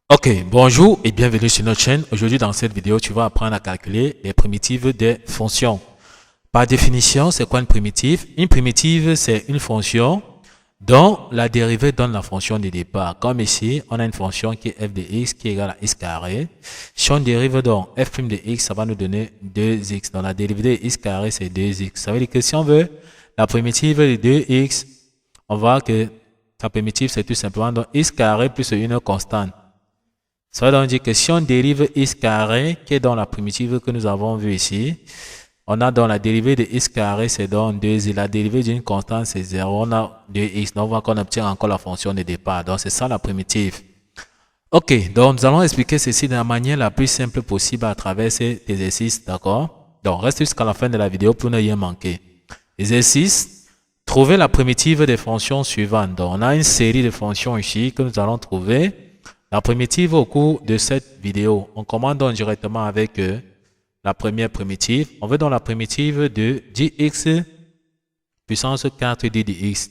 Ok, bonjour et bienvenue sur notre chaîne. Aujourd'hui, dans cette vidéo, tu vas apprendre à calculer les primitives des fonctions. Par définition, c'est quoi une primitive? Une primitive, c'est une fonction dont la dérivée donne la fonction de départ. Comme ici, on a une fonction qui est f de x qui est égale à x carré. Si on dérive donc f' de x, ça va nous donner 2x. Donc la dérivée de x carré, c'est 2x. Ça veut dire que si on veut la primitive de 2x, on voit que sa primitive, c'est tout simplement donc x carré plus une constante. Ça veut donc dire que si on dérive x carré, qui est dans la primitive que nous avons vue ici, on a dans la dérivée de x carré, c'est donc 2, et la dérivée d'une constante, c'est 0. On a 2x, donc on voit qu'on obtient encore la fonction de départ. Donc c'est ça la primitive. Ok, donc nous allons expliquer ceci de la manière la plus simple possible à travers ces exercices, d'accord? Donc reste jusqu'à la fin de la vidéo pour ne rien manquer. Exercice, trouver la primitive des fonctions suivantes. Donc on a une série de fonctions ici que nous allons trouver. La primitive au cours de cette vidéo, on commence donc directement avec la première primitive. On veut donc la primitive de 10x puissance 4 dx.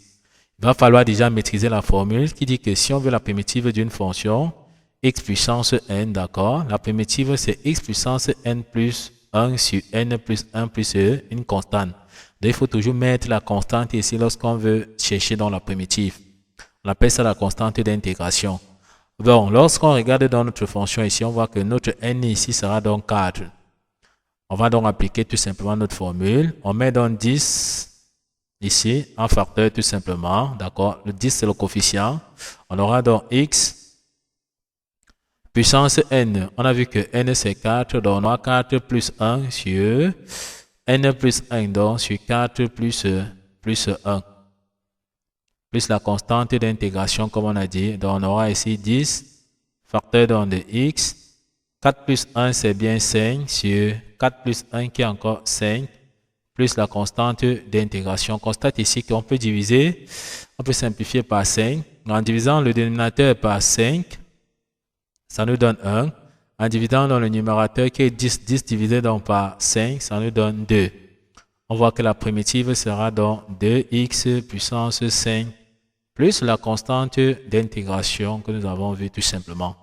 Il va falloir déjà maîtriser la formule qui dit que si on veut la primitive d'une fonction x puissance n, d'accord, la primitive c'est x puissance n plus 1 sur n plus 1 plus une constante. Donc il faut toujours mettre la constante ici lorsqu'on veut chercher dans la primitive. On appelle ça la constante d'intégration. Bon, lorsqu'on regarde dans notre fonction ici, on voit que notre n ici sera donc 4. On va donc appliquer tout simplement notre formule. On met donc 10 ici, en facteur tout simplement. D'accord? Le 10 c'est le coefficient. On aura donc x puissance n. On a vu que n c'est 4, donc on aura 4 plus 1 sur n plus 1, donc sur 4 plus 1. Plus la constante d'intégration comme on a dit. Donc on aura ici 10 facteur donc de x. 4 plus 1 c'est bien 5 sur 4 plus 1 qui est encore 5 plus la constante d'intégration. Constate ici qu'on peut diviser, on peut simplifier par 5. En divisant le dénominateur par 5, ça nous donne 1. En divisant dans le numérateur qui est 10, 10 divisé donc par 5, ça nous donne 2. On voit que la primitive sera donc 2x puissance 5 plus la constante d'intégration que nous avons vue tout simplement.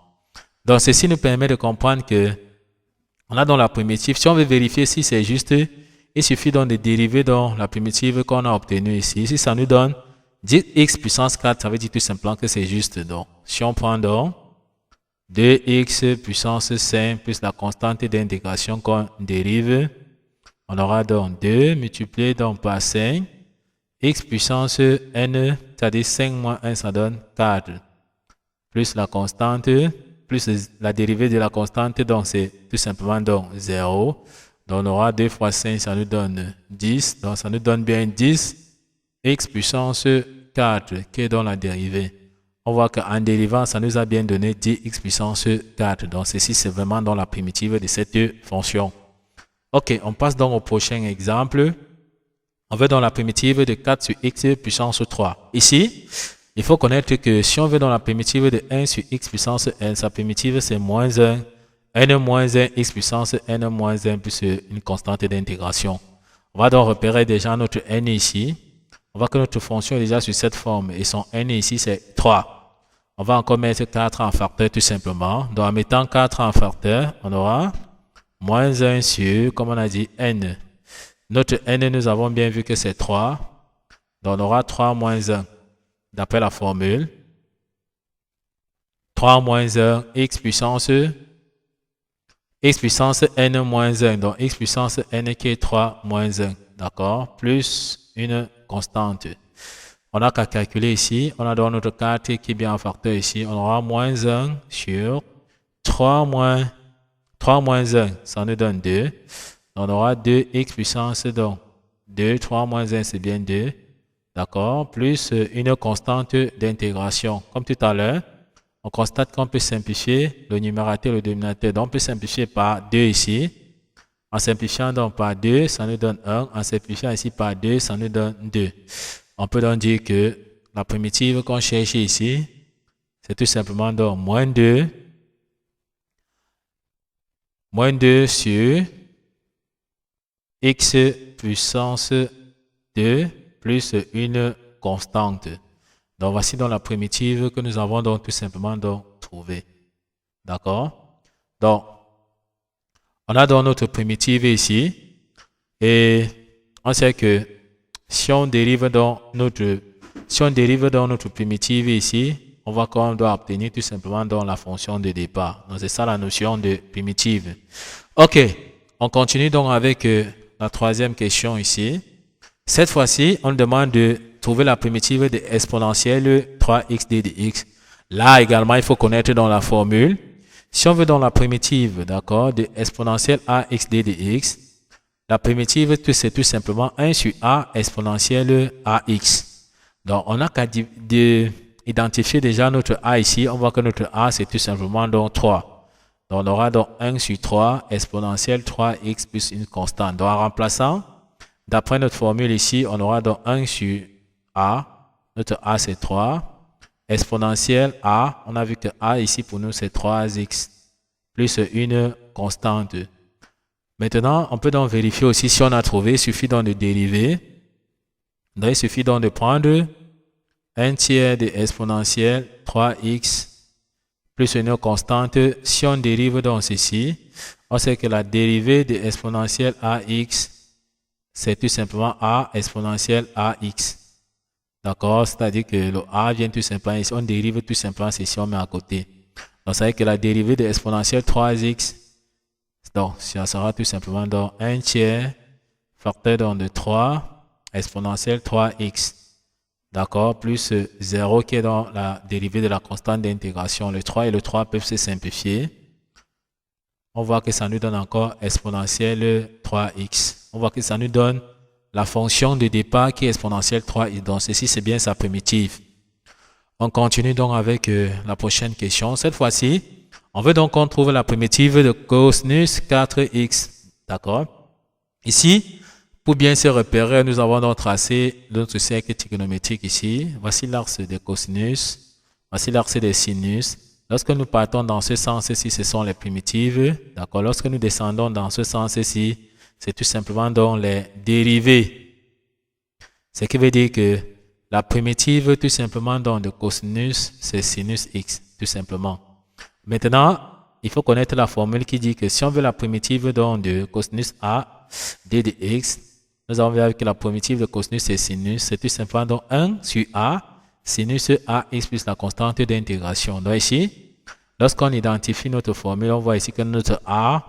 Donc, ceci nous permet de comprendre que on a dans la primitive, si on veut vérifier si c'est juste, il suffit donc de dériver dans la primitive qu'on a obtenue ici. Si ça nous donne 10x puissance 4, ça veut dire tout simplement que c'est juste. Donc, si on prend donc 2x puissance 5 plus la constante d'intégration qu'on dérive, on aura donc 2 multiplié donc par 5. X puissance n, c'est-à-dire 5 moins 1, ça donne 4. Plus la constante, plus la dérivée de la constante, donc c'est tout simplement donc 0. Donc on aura 2 fois 5, ça nous donne 10. Donc ça nous donne bien 10 x puissance 4, qui est dans la dérivée. On voit qu'en dérivant, ça nous a bien donné 10 x puissance 4. Donc ceci, c'est vraiment dans la primitive de cette fonction. Ok, on passe donc au prochain exemple. On veut dans la primitive de 4 sur x puissance 3. Ici, il faut connaître que si on veut dans la primitive de 1 sur x puissance n, sa primitive c'est moins 1, n moins 1, x puissance n moins 1 plus une constante d'intégration. On va donc repérer déjà notre n ici. On voit que notre fonction est déjà sur cette forme et son n ici c'est 3. On va encore mettre 4 en facteur tout simplement. Donc en mettant 4 en facteur, on aura moins 1 sur, comme on a dit, n. Notre n, nous avons bien vu que c'est 3. Donc, on aura 3 moins 1 d'après la formule. 3 moins 1, x puissance n moins 1. Donc, x puissance n qui est 3 moins 1. D'accord? Plus une constante. On n'a qu'à calculer ici. On a donc notre 4 qui est bien en facteur ici. On aura moins 1 sur 3 moins 1. Ça nous donne 2. On aura 2x puissance, donc 2, 3 moins 1, c'est bien 2. D'accord? Plus une constante d'intégration. Comme tout à l'heure, on constate qu'on peut simplifier le numérateur et le dénominateur. Donc, on peut simplifier par 2 ici. En simplifiant donc par 2, ça nous donne 1. En simplifiant ici par 2, ça nous donne 2. On peut donc dire que la primitive qu'on cherche ici, c'est tout simplement donc moins 2 sur x puissance 2 plus une constante. Donc voici donc la primitive que nous avons donc tout simplement donc trouvée. D'accord? Donc, on a donc notre primitive ici. Et on sait que si on dérive dans notre primitive ici, on voit qu'on doit obtenir tout simplement dans la fonction de départ. Donc, c'est ça la notion de primitive. OK. On continue donc avec la troisième question ici. Cette fois-ci, on demande de trouver la primitive de exponentielle 3x d de x. Là également, il faut connaître dans la formule. Si on veut dans la primitive, d'accord, de exponentielle ax d de x, la primitive, c'est tout simplement 1 sur a exponentielle ax. Donc, on n'a qu'à identifier déjà notre a ici. On voit que notre a, c'est tout simplement donc 3. Donc, on aura donc 1 sur 3 exponentielle 3x plus une constante. Donc, en remplaçant, d'après notre formule ici, on aura donc 1 sur a. Notre a, c'est 3. Exponentielle a, on a vu que a ici pour nous, c'est 3x plus une constante. Maintenant, on peut donc vérifier aussi si on a trouvé. Il suffit donc de dériver. Donc, il suffit donc de prendre 1 tiers de exponentielle 3x plus une constante. Si on dérive donc ceci, on sait que la dérivée de exponentielle ax, c'est tout simplement a exponentielle ax. D'accord? C'est-à-dire que le a vient tout simplement ici. On dérive tout simplement ceci, on met à côté. Donc, ça veut dire que la dérivée de exponentielle 3x, donc, ça sera tout simplement donc 1 tiers facteur donc de 3 exponentielle 3x. D'accord? Plus 0 qui est dans la dérivée de la constante d'intégration. Le 3 et le 3 peuvent se simplifier. On voit que ça nous donne encore exponentielle 3x. On voit que ça nous donne la fonction de départ qui est exponentielle 3x. Donc, ceci, c'est bien sa primitive. On continue donc avec la prochaine question. Cette fois-ci, on veut donc qu'on trouve la primitive de cosinus 4x. D'accord? Ici, pour bien se repérer, nous avons donc tracé notre cercle trigonométrique ici. Voici l'axe des cosinus. Voici l'axe des sinus. Lorsque nous partons dans ce sens-ci, ce sont les primitives. D'accord? Lorsque nous descendons dans ce sens-ci, c'est tout simplement donc les dérivées. Ce qui veut dire que la primitive, tout simplement, donc de cosinus, c'est sinus x, tout simplement. Maintenant, il faut connaître la formule qui dit que si on veut la primitive donc de cosinus a d de x, nous avons vu que la primitive de cosinus c'est sinus, c'est tout simplement donc 1 sur a sinus ax plus la constante d'intégration. Donc ici, lorsqu'on identifie notre formule, on voit ici que notre a,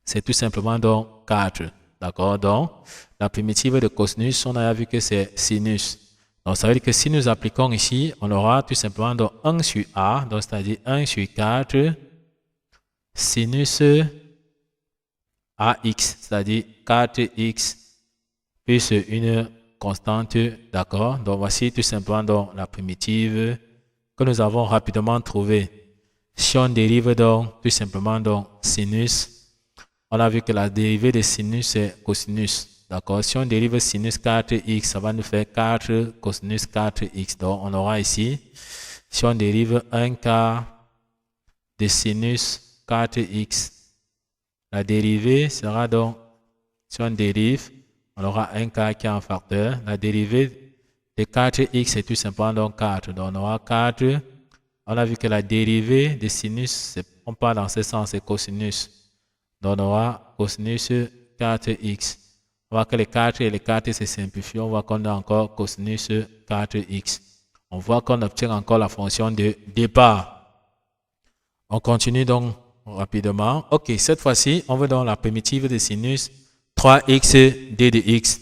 c'est tout simplement donc 4. D'accord? Donc, la primitive de cosinus, on a vu que c'est sinus. Donc, ça veut dire que si nous appliquons ici, on aura tout simplement donc 1 sur a, donc c'est-à-dire 1 sur 4 sinus ax, c'est-à-dire 4x plus une constante, d'accord? Donc, voici tout simplement donc la primitive que nous avons rapidement trouvée. Si on dérive donc tout simplement donc sinus, on a vu que la dérivée de sinus c'est cosinus. D'accord? Si on dérive sinus 4x, ça va nous faire 4 cosinus 4x. Donc, on aura ici, si on dérive 1 quart de sinus 4x, la dérivée sera donc, si on dérive, on aura 1 quart qui est en facteur. La dérivée de 4x, c'est tout simplement donc 4. Donc, on aura 4. On a vu que la dérivée de sinus, on part dans ce sens, c'est cosinus. Donc, on aura cosinus 4x. On voit que les 4 et les 4 se simplifient. On voit qu'on a encore cosinus 4x. On voit qu'on obtient encore la fonction de départ. On continue donc rapidement. OK, cette fois-ci, on veut donc la primitive de sinus 3x d de x.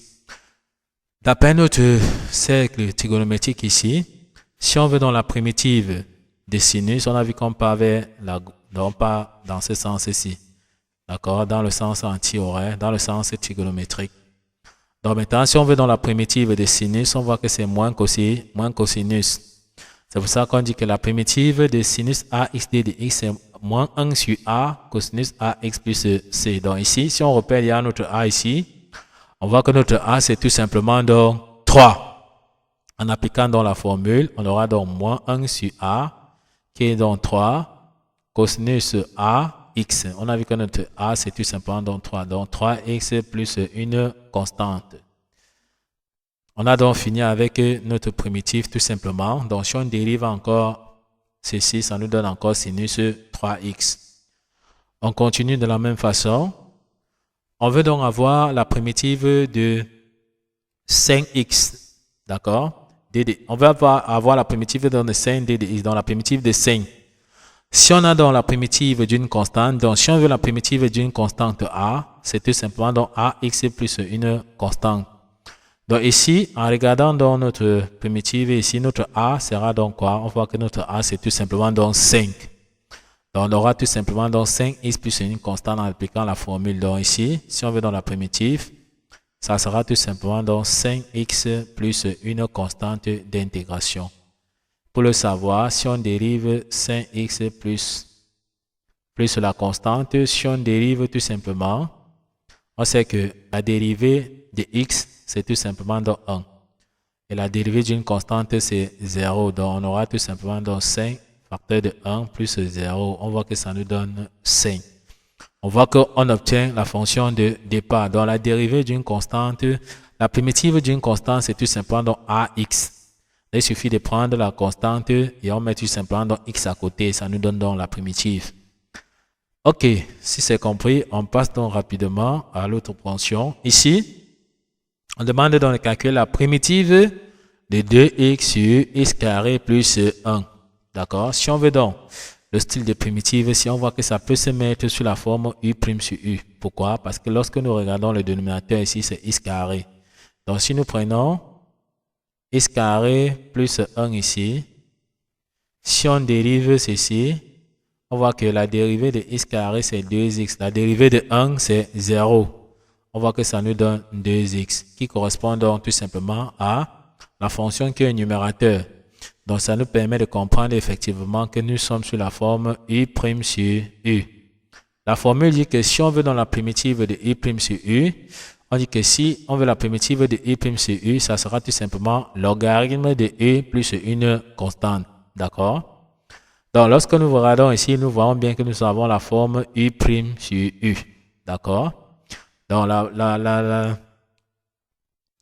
D'après notre cercle trigonométrique ici, si on veut donc la primitive de sinus, on a vu qu'on part dans ce sens-ci. D'accord? Dans le sens anti-horaire, dans le sens trigonométrique. Donc maintenant, si on veut dans la primitive de sinus, on voit que c'est moins cosinus. C'est pour ça qu'on dit que la primitive de sinus ax d de x, c'est moins 1 sur a cosinus ax plus c. Donc ici, si on repère, il y a notre a ici. On voit que notre a, c'est tout simplement donc 3. En appliquant dans la formule, on aura donc moins 1 sur a, qui est donc 3, cosinus a, x. On a vu que notre a, c'est tout simplement donc 3. Donc 3x plus une constante. On a donc fini avec notre primitive tout simplement. Donc si on dérive encore ceci, ça nous donne encore sinus 3x. On continue de la même façon. On veut donc avoir la primitive de 5x. D'accord? On veut avoir la primitive de 5 ddx, dans la primitive de 5. Si on a donc la primitive d'une constante, donc si on veut la primitive d'une constante a, c'est tout simplement donc ax plus une constante. Donc ici, en regardant dans notre primitive, ici notre a sera donc quoi? On voit que notre a c'est tout simplement donc 5. Donc on aura tout simplement donc 5x plus une constante en appliquant la formule. Donc ici, si on veut dans la primitive, ça sera tout simplement donc 5x plus une constante d'intégration. Pour le savoir, si on dérive 5x plus la constante, si on dérive tout simplement, on sait que la dérivée de x, c'est tout simplement donc 1. Et la dérivée d'une constante, c'est 0. Donc on aura tout simplement donc 5 facteur de 1 plus 0. On voit que ça nous donne 5. On voit qu'on obtient la fonction de départ. Donc la dérivée d'une constante, la primitive d'une constante, c'est tout simplement donc ax. Il suffit de prendre la constante et on met tout simplement donc x à côté. Ça nous donne donc la primitive. Ok, si c'est compris, on passe donc rapidement à l'autre fonction. Ici, on demande donc de calculer la primitive de 2x sur x carré plus 1. D'accord? Si on veut donc le style de primitive, si on voit que ça peut se mettre sur la forme u' sur u. Pourquoi? Parce que lorsque nous regardons le dénominateur ici, c'est x carré. Donc si nous prenons x carré plus 1 ici, si on dérive ceci, on voit que la dérivée de x carré c'est 2x. La dérivée de 1 c'est 0. On voit que ça nous donne 2x, qui correspond donc tout simplement à la fonction qui est numérateur. Donc ça nous permet de comprendre effectivement que nous sommes sur la forme u' sur u. La formule dit que si on veut dans la primitive de u' sur u, on dit que si on veut la primitive de u' sur u, ça sera tout simplement logarithme de u plus une constante. D'accord? Donc lorsque nous regardons ici, nous voyons bien que nous avons la forme u' sur u. D'accord? Donc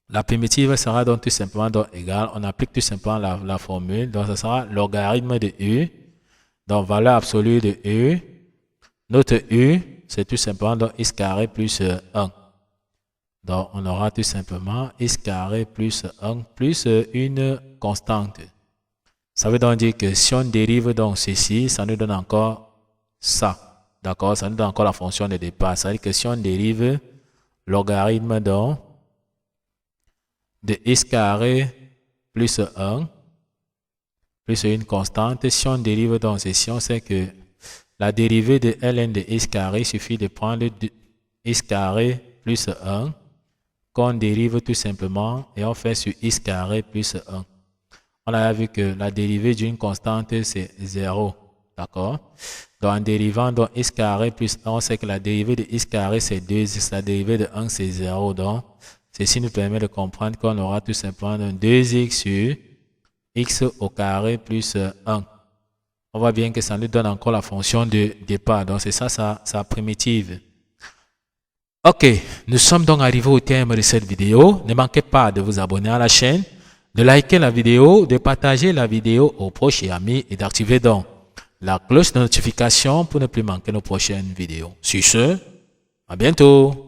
la primitive sera donc tout simplement donc égale, on applique tout simplement la formule, donc ça sera logarithme de u, donc valeur absolue de u, notre u, c'est tout simplement donc x carré plus 1. Donc on aura tout simplement x carré plus 1 plus une constante. Ça veut donc dire que si on dérive donc ceci, ça nous donne encore ça. D'accord? Ça nous donne encore la fonction de départ. Ça veut dire que si on dérive logarithme donc de x carré plus 1 plus une constante, si on dérive donc ceci, on sait que la dérivée de ln de x carré, il suffit de prendre x carré plus 1 qu'on dérive tout simplement et on fait sur x carré plus 1. On a vu que la dérivée d'une constante c'est 0. D'accord? Donc en dérivant donc x carré plus 1, on sait que la dérivée de x carré c'est 2x, la dérivée de 1 c'est 0. Donc ceci nous permet de comprendre qu'on aura tout simplement 2x sur x au carré plus 1. On voit bien que ça nous donne encore la fonction de départ. Donc c'est ça sa primitive. Ok, nous sommes donc arrivés au terme de cette vidéo. Ne manquez pas de vous abonner à la chaîne, de liker la vidéo, de partager la vidéo aux proches et amis et d'activer donc la cloche de notification pour ne plus manquer nos prochaines vidéos. Sur ce, à bientôt.